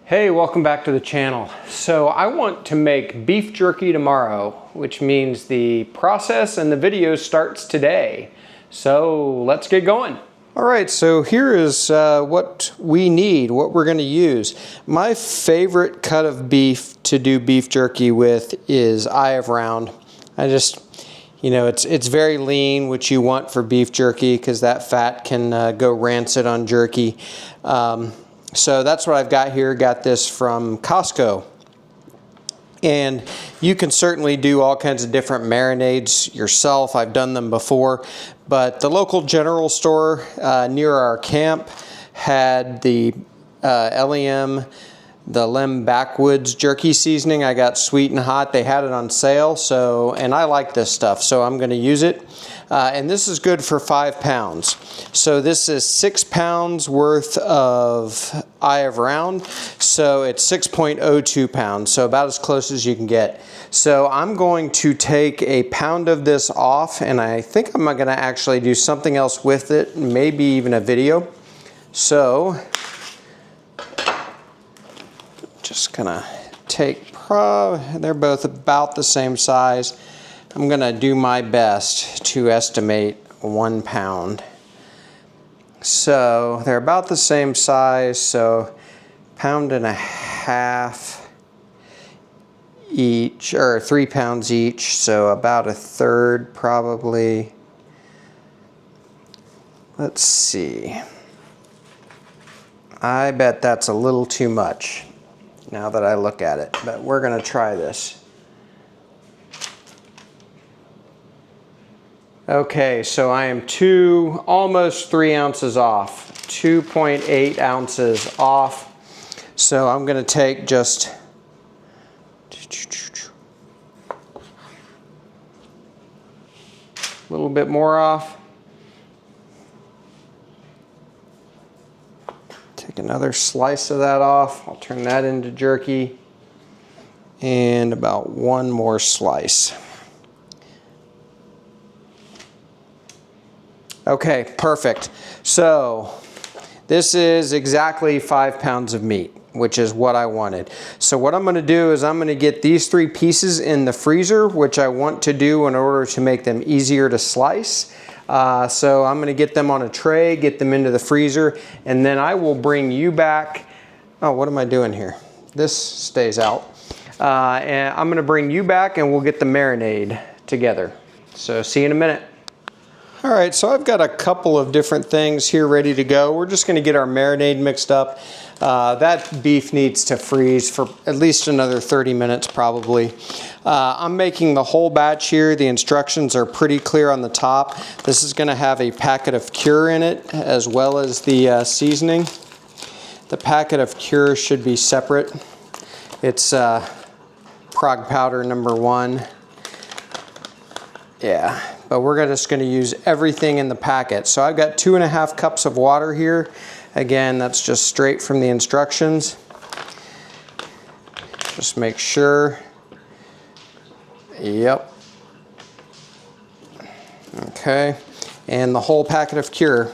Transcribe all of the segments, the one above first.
Hey, welcome back to the channel. So I want to make beef jerky tomorrow, which means the process and the video starts today. So let's get going. All right, so here is what we need, what we're gonna use. My favorite cut of beef to do beef jerky with is eye of round. It's very lean, which you want for beef jerky because that fat can go rancid on jerky. So that's what I've got here. Got this from Costco. And you can certainly do all kinds of different marinades yourself. I've done them before. But the local general store near our camp had the LEM, the Lem Backwoods jerky seasoning. I got sweet and hot. They had it on sale, and I like this stuff, so I'm going to use it. And this is good for 5 pounds. So this is 6 pounds worth of eye of round. So it's 6.02 pounds, so about as close as you can get. So I'm going to take a pound of this off, and I think I'm going to actually do something else with it, maybe even a video. So just gonna take, they're both about the same size. I'm gonna do my best to estimate 1 pound. So they're about the same size, so 1.5 pounds each, or 3 pounds each, so about a third probably. Let's see. I bet that's a little too much now that I look at it, but we're gonna try this. Okay, so I am almost 3 ounces off, 2.8 ounces off. So I'm gonna take just a little bit more off. Take another slice of that off. I'll turn that into jerky. And about one more slice. Okay, perfect. So this is exactly 5 pounds of meat, which is what I wanted. So what I'm gonna do is I'm gonna get these 3 pieces in the freezer, which I want to do in order to make them easier to slice. So I'm gonna get them on a tray, get them into the freezer, and then I will bring you back. Oh, what am I doing here? This stays out. And I'm gonna bring you back and we'll get the marinade together. So see you in a minute. All right, so I've got a couple of different things here ready to go. We're just gonna get our marinade mixed up. That beef needs to freeze for at least another 30 minutes probably. I'm making the whole batch here. The instructions are pretty clear on the top. This is gonna have a packet of cure in it as well as the seasoning. The packet of cure should be separate. It's prog powder #1. Yeah. But we're just going to use everything in the packet. So I've got 2.5 cups of water here. Again, that's just straight from the instructions. Just make sure. Yep. Okay. And the whole packet of cure,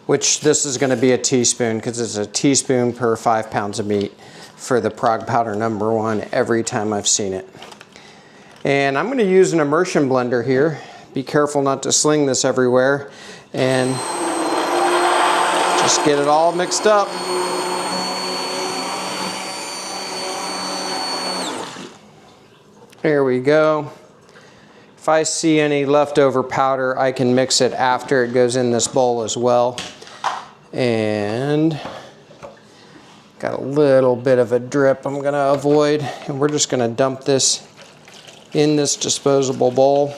which this is going to be a teaspoon because it's a teaspoon per 5 pounds of meat for the prog powder #1 every time I've seen it. And I'm going to use an immersion blender here. Be careful not to sling this everywhere and just get it all mixed up. There we go. If I see any leftover powder, I can mix it after it goes in this bowl as well. And got a little bit of a drip I'm gonna avoid, and we're just gonna dump this in this disposable bowl.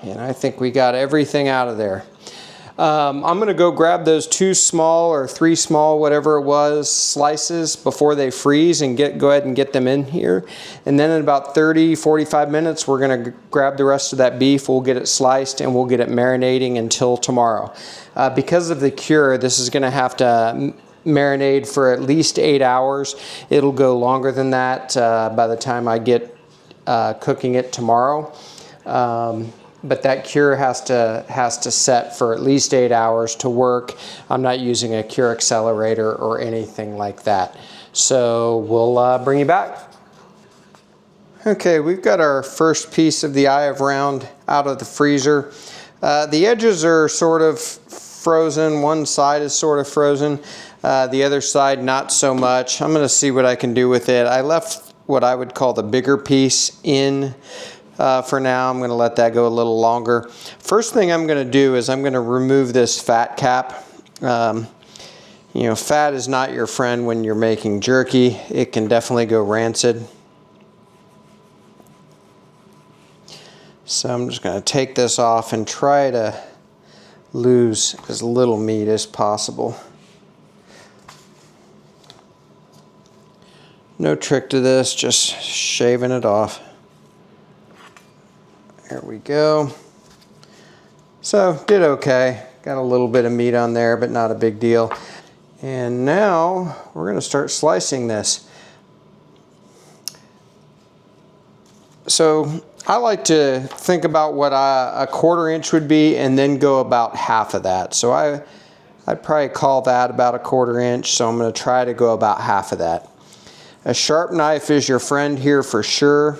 And I think we got everything out of there. I'm gonna go grab those 2 small or 3 small, whatever it was, slices before they freeze and go ahead and get them in here. And then in about 30, 45 minutes, we're gonna grab the rest of that beef, we'll get it sliced and we'll get it marinating until tomorrow. Because of the cure, this is gonna have to marinate for at least 8 hours. It'll go longer than that by the time I get cooking it tomorrow. but that cure has to set for at least 8 hours to work. I'm not using a cure accelerator or anything like that. So we'll bring you back. Okay, we've got our first piece of the eye of round out of the freezer. The edges are sort of frozen. One side is sort of frozen. The other side not so much. I'm going to see what I can do with it. I left what I would call the bigger piece in for now. I'm going to let that go a little longer. First thing I'm going to do is I'm going to remove this fat cap. You know, fat is not your friend when you're making jerky. It can definitely go rancid. So I'm just going to take this off and try to lose as little meat as possible. No trick to this, just shaving it off. There we go. So, did okay. Got a little bit of meat on there, but not a big deal. And now we're going to start slicing this. So I like to think about what a 1/4 inch would be and then go about half of that. So I'd probably call that about a 1/4 inch. So I'm going to try to go about half of that. A sharp knife is your friend here for sure.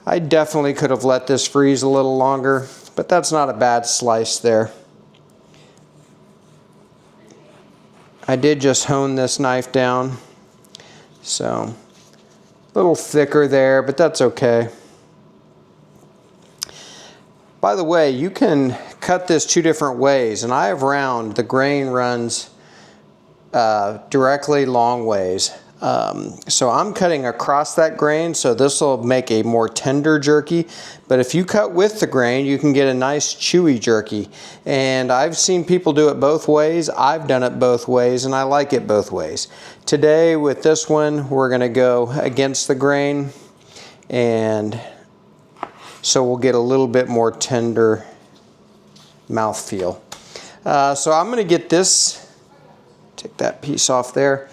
I definitely could have let this freeze a little longer, but that's not a bad slice there. I did just hone this knife down, so a little thicker there, but that's okay. By the way, you can cut this 2 different ways. An eye of round, the grain runs directly long ways. So I'm cutting across that grain, so this will make a more tender jerky. But if you cut with the grain, you can get a nice chewy jerky. And I've seen people do it both ways. I've done it both ways, and I like it both ways. Today with this one, we're going to go against the grain, and so we'll get a little bit more tender mouthfeel. So I'm going to get this, take that piece off there.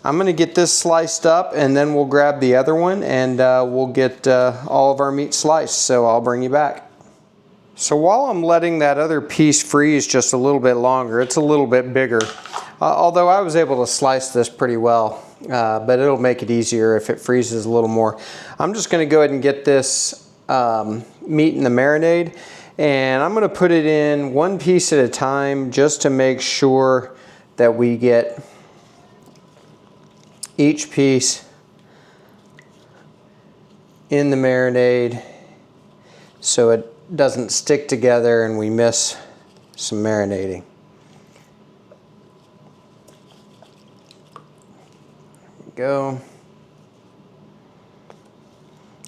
I'm going to get this sliced up, and then we'll grab the other one, and we'll get all of our meat sliced. So I'll bring you back. So while I'm letting that other piece freeze just a little bit longer, it's a little bit bigger. Although I was able to slice this pretty well, but it'll make it easier if it freezes a little more. I'm just going to go ahead and get this meat in the marinade, and I'm going to put it in one piece at a time just to make sure that we get each piece in the marinade so it doesn't stick together and we miss some marinating. There we go.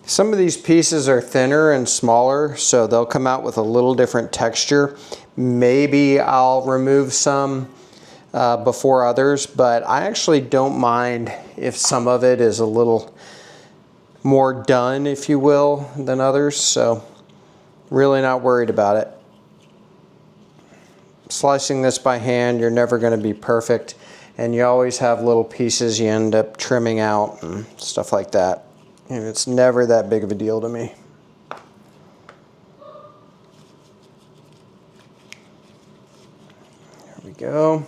Some of these pieces are thinner and smaller, so they'll come out with a little different texture. Maybe I'll remove some before others, but I actually don't mind if some of it is a little more done, if you will, than others, so really not worried about it. Slicing this by hand, you're never going to be perfect, and you always have little pieces you end up trimming out and stuff like that, and it's never that big of a deal to me. There we go.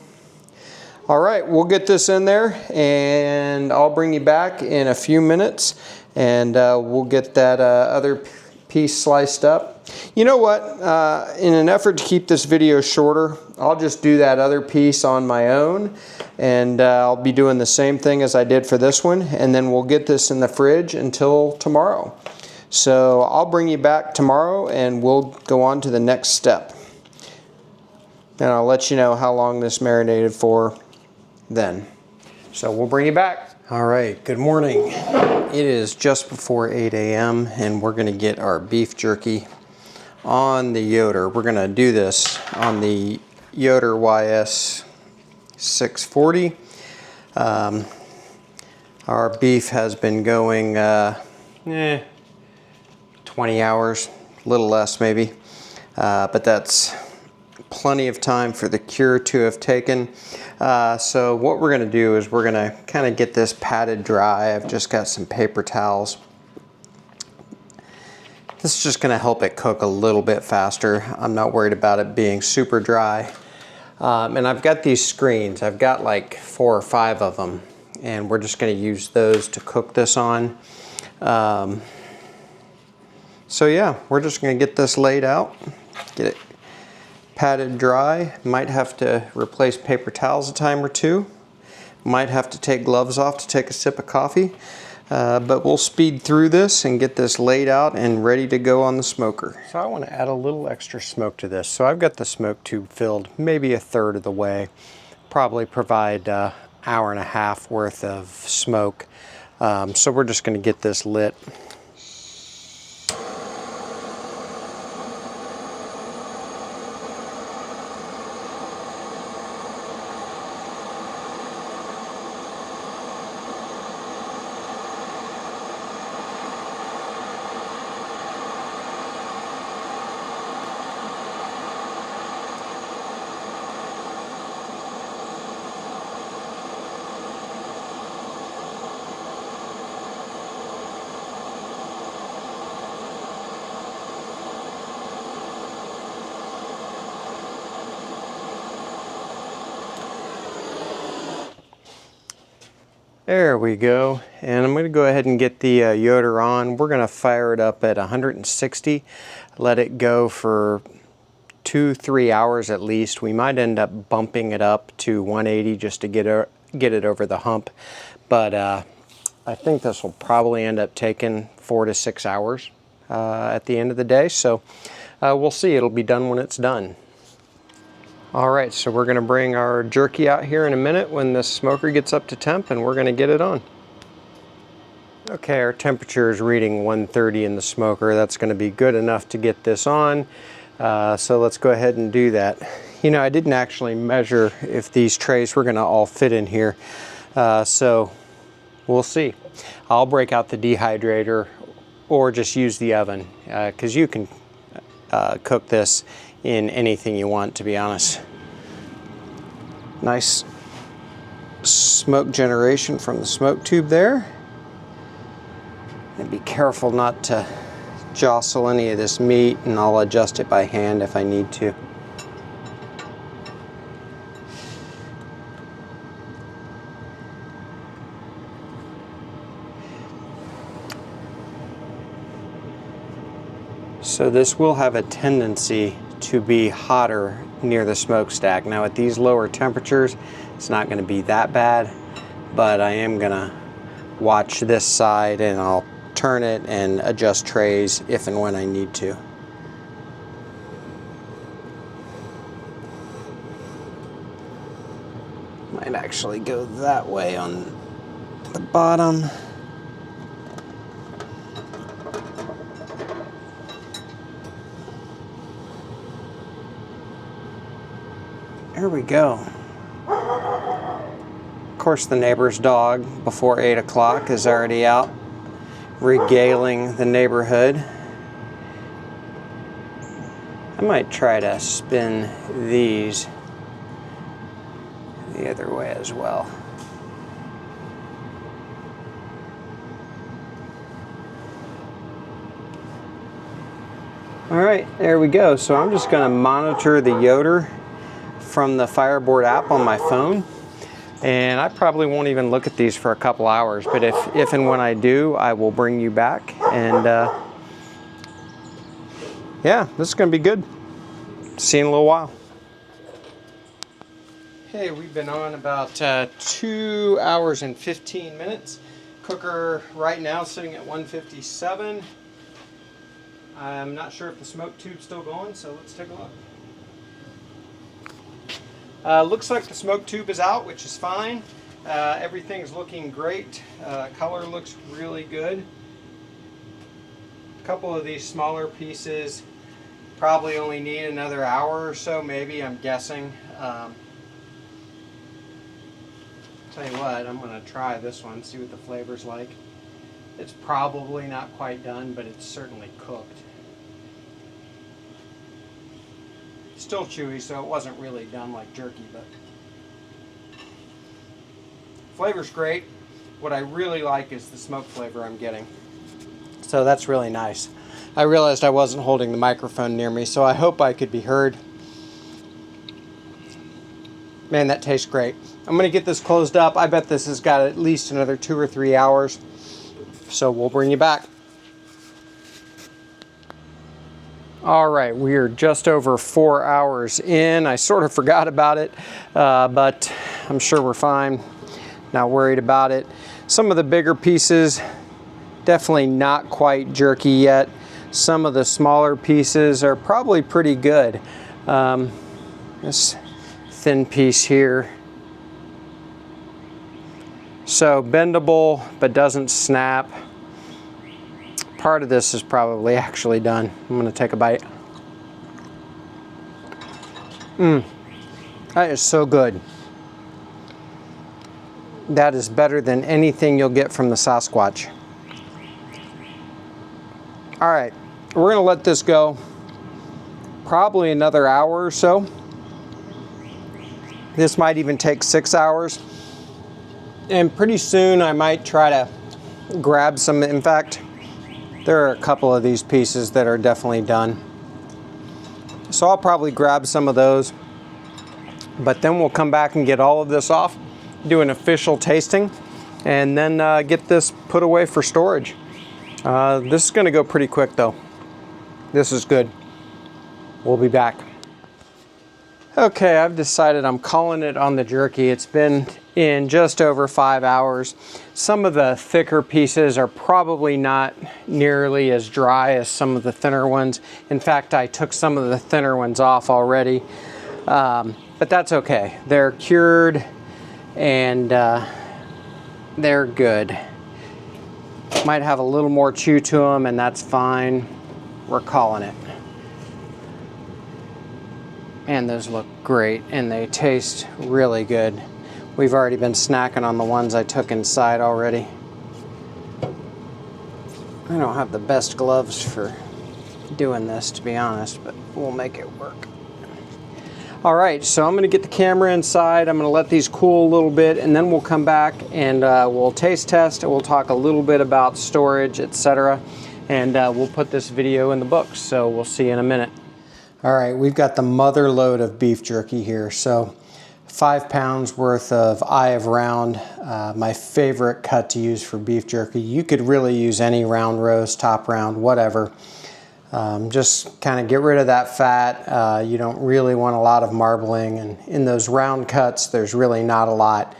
All right, we'll get this in there, and I'll bring you back in a few minutes, and we'll get that other piece sliced up. You know what? In an effort to keep this video shorter, I'll just do that other piece on my own, and I'll be doing the same thing as I did for this one, and then we'll get this in the fridge until tomorrow. So I'll bring you back tomorrow, and we'll go on to the next step. And I'll let you know how long this marinated for then. So we'll bring you back. All right, good morning. It is just before 8 a.m. and we're gonna get our beef jerky on the Yoder. We're gonna do this on the Yoder YS 640. Our beef has been going 20 hours, a little less maybe, but that's plenty of time for the cure to have taken. So what we're going to do is we're going to kind of get this patted dry. I've just got some paper towels. This is just going to help it cook a little bit faster. I'm not worried about it being super dry. And I've got these screens. I've got like 4 or 5 of them, and we're just going to use those to cook this on. So yeah, we're just going to get this laid out, get it patted dry. Might have to replace paper towels a time or two. Might have to take gloves off to take a sip of coffee. But we'll speed through this and get this laid out and ready to go on the smoker. So I want to add a little extra smoke to this. So I've got the smoke tube filled maybe 1/3 of the way. Probably provide an hour and a half worth of smoke. So we're just going to get this lit. There we go, and I'm going to go ahead and get the yoder on. We're going to fire it up at 160, let it go for 2-3 hours at least. We might end up bumping it up to 180 just to get it over the hump, but I think this will probably end up taking 4 to 6 hours at the end of the day, so we'll see. It'll be done when it's done. Alright, so we're going to bring our jerky out here in a minute when the smoker gets up to temp, and we're going to get it on. Okay, our temperature is reading 130 in the smoker. That's going to be good enough to get this on. So let's go ahead and do that. You know, I didn't actually measure if these trays were going to all fit in here. So we'll see. I'll break out the dehydrator or just use the oven, because you can cook this in anything you want, to be honest. Nice smoke generation from the smoke tube there. And be careful not to jostle any of this meat, and I'll adjust it by hand if I need to. So this will have a tendency to be hotter near the smokestack. Now at these lower temperatures, it's not going to be that bad, but I am going to watch this side, and I'll turn it and adjust trays if and when I need to. Might actually go that way on the bottom. There we go. Of course, the neighbor's dog before 8 o'clock is already out regaling the neighborhood. I might try to spin these the other way as well. All right, there we go. So I'm just going to monitor the yoder from the Fireboard app on my phone, and I probably won't even look at these for a couple hours, but if and when I do, I will bring you back, and yeah, this is going to be good. See you in a little while. Hey, we've been on about 2 hours and 15 minutes. Cooker right now sitting at 157. I'm not sure if the smoke tube's still going, so let's take a look. Looks like the smoke tube is out, which is fine. Everything's looking great. Color looks really good. A couple of these smaller pieces probably only need another hour or so, maybe, I'm guessing. Tell you what, I'm going to try this one, see what the flavor's like. It's probably not quite done, but it's certainly cooked. Still chewy, so it wasn't really done like jerky, but flavor's great. What I really like is the smoke flavor I'm getting. So that's really nice. I realized I wasn't holding the microphone near me, so I hope I could be heard. Man, that tastes great. I'm gonna get this closed up. I bet this has got at least another 2 or 3 hours. So we'll bring you back. All right, we are just over 4 hours in. I sort of forgot about it, but I'm sure we're fine. Not worried about it. Some of the bigger pieces, definitely not quite jerky yet. Some of the smaller pieces are probably pretty good. This thin piece here. So bendable, but doesn't snap. Part of this is probably actually done. I'm gonna take a bite. That is so good. That is better than anything you'll get from the Sasquatch. All right, we're gonna let this go probably another hour or so. This might even take 6 hours. And pretty soon I might try to grab some. In fact, there are a couple of these pieces that are definitely done. So I'll probably grab some of those, but then we'll come back and get all of this off, do an official tasting, and then get this put away for storage. This is gonna go pretty quick though. This is good. We'll be back. Okay, I've decided I'm calling it on the jerky. It's been in just over 5 hours. Some of the thicker pieces are probably not nearly as dry as some of the thinner ones. In fact, I took some of the thinner ones off already, but that's okay. They're cured and they're good. Might have a little more chew to them, and that's fine. We're calling it. And those look great, and they taste really good. We've already been snacking on the ones I took inside already. I don't have the best gloves for doing this, to be honest, but we'll make it work. All right, so I'm gonna get the camera inside. I'm gonna let these cool a little bit, and then we'll come back and we'll taste test, and we'll talk a little bit about storage, etc. And we'll put this video in the books, so we'll see you in a minute. All right, we've got the mother load of beef jerky here. So 5 pounds worth of eye of round, my favorite cut to use for beef jerky. You could really use any round roast, top round, whatever. Just kind of get rid of that fat. You don't really want a lot of marbling, and in those round cuts, there's really not a lot.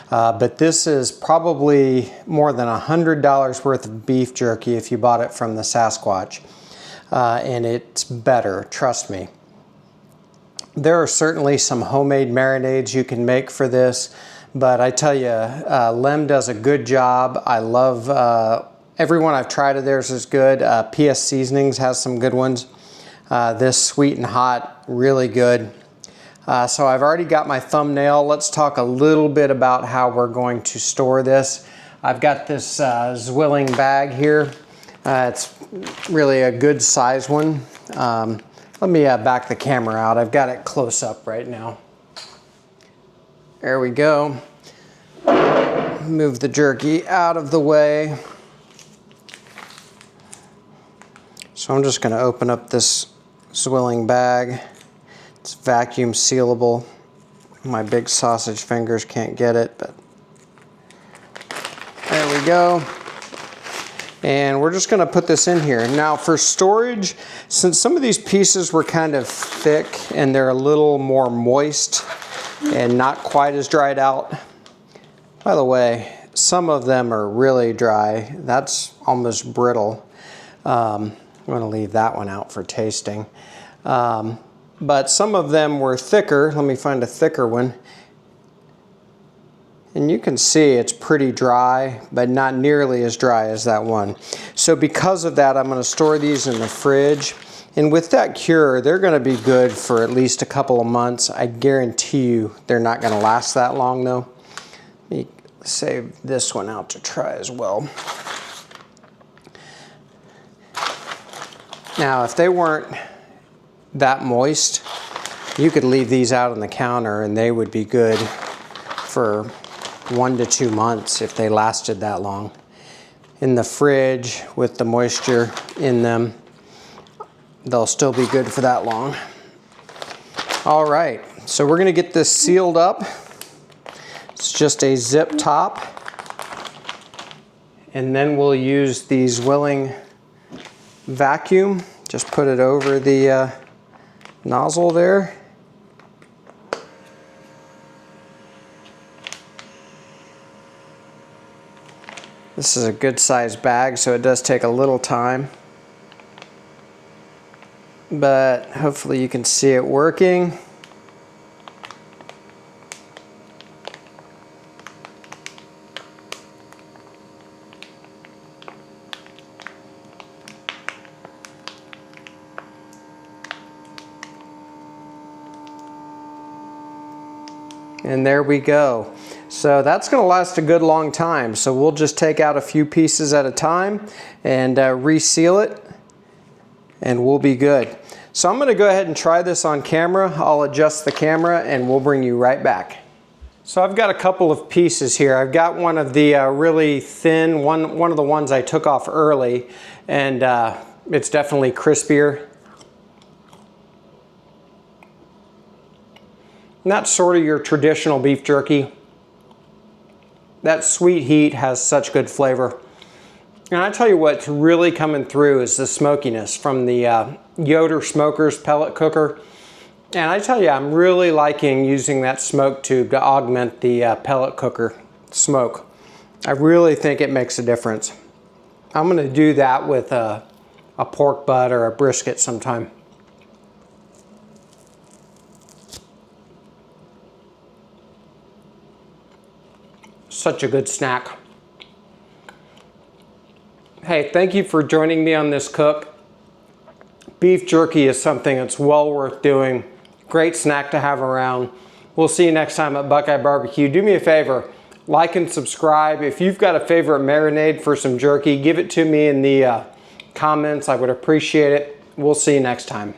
But this is probably more than $100 worth of beef jerky if you bought it from the Sasquatch. And it's better, trust me. There are certainly some homemade marinades you can make for this, but I tell you, Lem does a good job. I love, everyone I've tried of theirs is good. PS Seasonings has some good ones. This Sweet and Hot, really good. So I've already got my thumbnail. Let's talk a little bit about how we're going to store this. I've got this Zwilling bag here. It's really a good size one. Let me back the camera out. I've got it close up right now. There we go. Move the jerky out of the way. So I'm just gonna open up this Zwilling bag. It's vacuum sealable. My big sausage fingers can't get it, but there we go. And we're just gonna put this in here. Now for storage, since some of these pieces were kind of thick and they're a little more moist and not quite as dried out. By the way, some of them are really dry. That's almost brittle. I'm gonna leave that one out for tasting. But some of them were thicker. Let me find a thicker one. And you can see it's pretty dry, but not nearly as dry as that one. So because of that, I'm gonna store these in the fridge. And with that cure, they're gonna be good for at least a couple of months. I guarantee you they're not gonna last that long though. Let me save this one out to try as well. Now, if they weren't that moist, you could leave these out on the counter and they would be good for 1 to 2 months if they lasted that long. In the fridge with the moisture in them, they'll still be good for that long. All right, so we're gonna get this sealed up. It's just a zip top. And then we'll use the Zwilling vacuum. Just put it over the nozzle there. This is a good sized bag, so it does take a little time. But hopefully you can see it working. And there we go. So that's going to last a good long time. So we'll just take out a few pieces at a time and reseal it, and we'll be good. So I'm going to go ahead and try this on camera. I'll adjust the camera and we'll bring you right back. So I've got a couple of pieces here. I've got one of the really thin, one of the ones I took off early, and it's definitely crispier. And that's sort of your traditional beef jerky. That sweet heat has such good flavor. And I tell you what's really coming through is the smokiness from the Yoder Smoker's pellet cooker. And I tell you, I'm really liking using that smoke tube to augment the pellet cooker smoke. I really think it makes a difference. I'm gonna do that with a pork butt or a brisket sometime. Such a good snack. Hey, thank you for joining me on this cook. Beef jerky is something that's well worth doing. Great snack to have around. We'll see you next time at BuQeye BBQ. Do me a favor, like and subscribe. If you've got a favorite marinade for some jerky, give it to me in the comments. I would appreciate it. We'll see you next time.